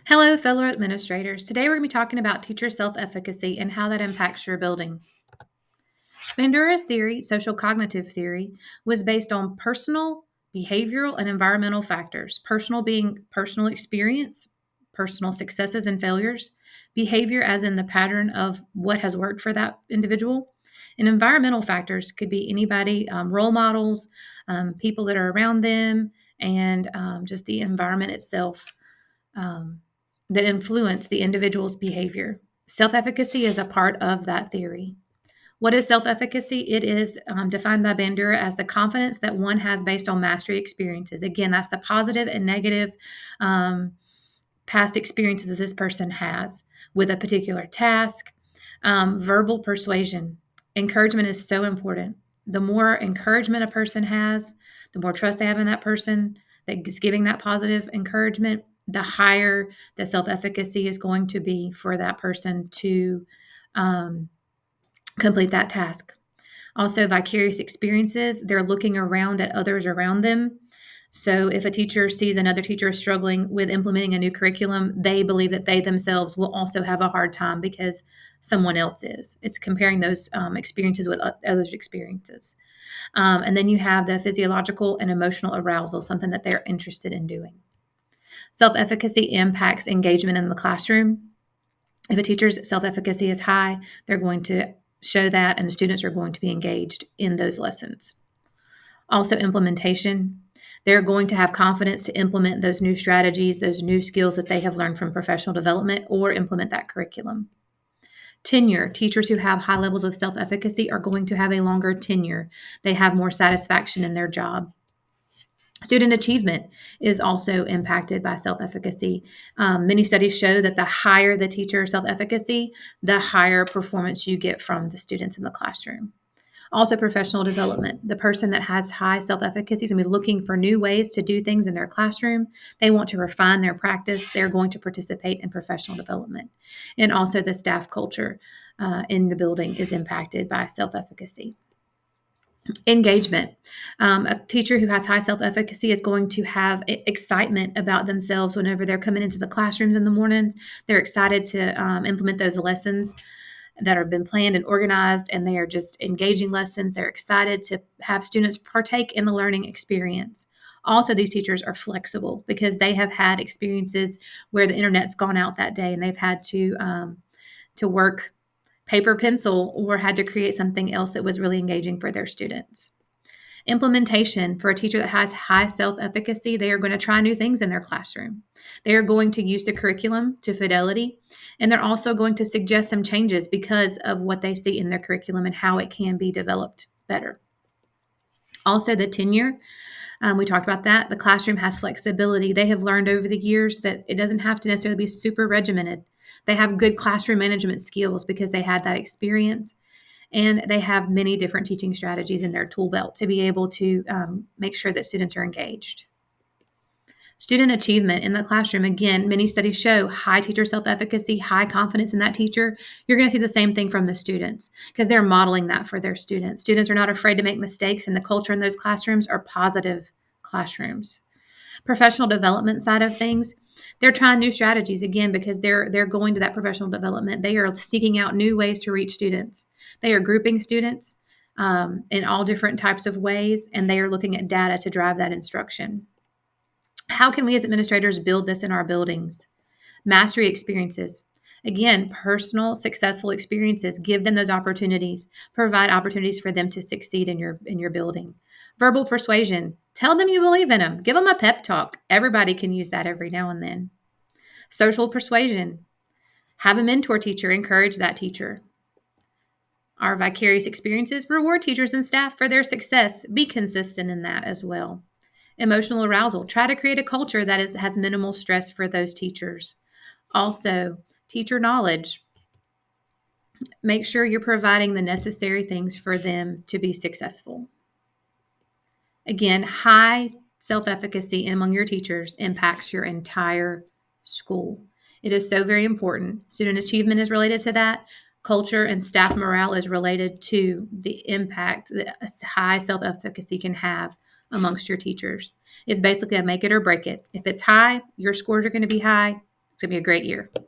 Hello, fellow administrators. Today we're going to be talking about teacher self-efficacy and how that impacts your building. Bandura's theory, social cognitive theory, was based on personal, behavioral, and environmental factors. Personal being personal experience, personal successes and failures, behavior as in the pattern of what has worked for that individual, and environmental factors could be anybody, role models, people that are around them, and just the environment itself um, that influence the individual's behavior. Self efficacy is a part of that theory. What is self efficacy? It is defined by Bandura as the confidence that one has based on mastery experiences. Again, that's the positive and negative um, past experiences that this person has with a particular task. Verbal persuasion. Encouragement is so important. The more encouragement a person has, the more trust they have in that person that is giving that positive encouragement, the higher the self efficacy is going to be for that person to um, complete that task. Also, vicarious experiences, they're looking around at others around them. So, if a teacher sees another teacher struggling with implementing a new curriculum, they believe that they themselves will also have a hard time because someone else is. It's comparing those experiences with others' experiences. And then you have the physiological and emotional arousal, something that they're interested in doing. Self efficacy impacts engagement in the classroom. If a teacher's self efficacy is high, they're going to show that, and the students are going to be engaged in those lessons. Also, implementation. They're going to have confidence to implement those new strategies, those new skills that they have learned from professional development, or implement that curriculum. Tenure. Teachers who have high levels of self efficacy are going to have a longer tenure. They have more satisfaction in their job. Student achievement is also impacted by self efficacy. Many studies show that the higher the teacher self efficacy, the higher performance you get from the students in the classroom. Also, professional development. The person that has high self efficacy is going to be looking for new ways to do things in their classroom. They want to refine their practice. They're going to participate in professional development. And also, the staff culture in the building is impacted by self efficacy. Engagement. A teacher who has high self efficacy is going to have excitement about themselves whenever they're coming into the classrooms in the mornings. They're excited to implement those lessons that have been planned and organized, and they are just engaging lessons. They're excited to have students partake in the learning experience. Also, these teachers are flexible because they have had experiences where the internet's gone out that day and they've had to work paper pencil or had to create something else that was really engaging for their students. Implementation. For a teacher that has high self efficacy, they are going to try new things in their classroom. They are going to use the curriculum to fidelity, and they're also going to suggest some changes because of what they see in their curriculum and how it can be developed better. Also, the tenure. We talked about that. The classroom has flexibility. They have learned over the years that it doesn't have to necessarily be super regimented. They have good classroom management skills because they had that experience. And they have many different teaching strategies in their tool belt to be able to make sure that students are engaged. Student achievement in the classroom. Again, many studies show high teacher self efficacy, high confidence in that teacher. You're going to see the same thing from the students because they're modeling that for their students. Students are not afraid to make mistakes, and the culture in those classrooms are positive classrooms. Professional development side of things, they're trying new strategies again because they're going to that professional development. They are seeking out new ways to reach students. They are grouping students in all different types of ways, and they are looking at data to drive that instruction. How can we as administrators build this in our buildings? Mastery experiences. Again, personal successful experiences. Give them those opportunities. Provide opportunities for them to succeed in your building. Verbal persuasion. Tell them you believe in them. Give them a pep talk. Everybody can use that every now and then. Social persuasion. Have a mentor teacher. Encourage that teacher. Our vicarious experiences. Reward teachers and staff for their success. Be consistent in that as well. Emotional arousal. Try to create a culture that has minimal stress for those teachers. Also, teacher knowledge. Make sure you're providing the necessary things for them to be successful. Again, high self-efficacy among your teachers impacts your entire school. It is so very important. Student achievement is related to that. Culture and staff morale is related to the impact that high self-efficacy can have amongst your teachers. It's basically a make it or break it. If it's high, your scores are going to be high. It's going to be a great year.